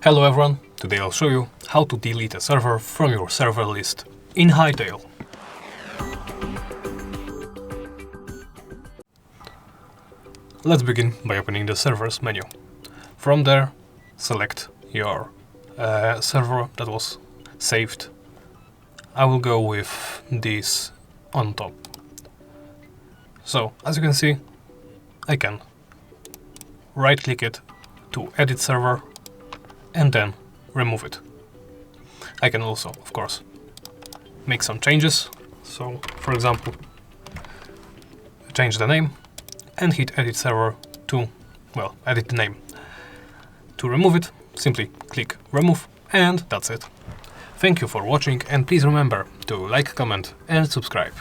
Hello everyone, today I'll show you how to delete a server from your server list in Hytale. Let's begin by opening the servers menu. From there, select your server that was saved. I will go with this on top. So, as you can see, I can right-click it to edit server and then remove it. I can also, of course, make some changes. So, for example, change the name and hit edit server to, well, edit the name. To remove it, simply click remove and that's it. Thank you for watching and please remember to like, comment and subscribe.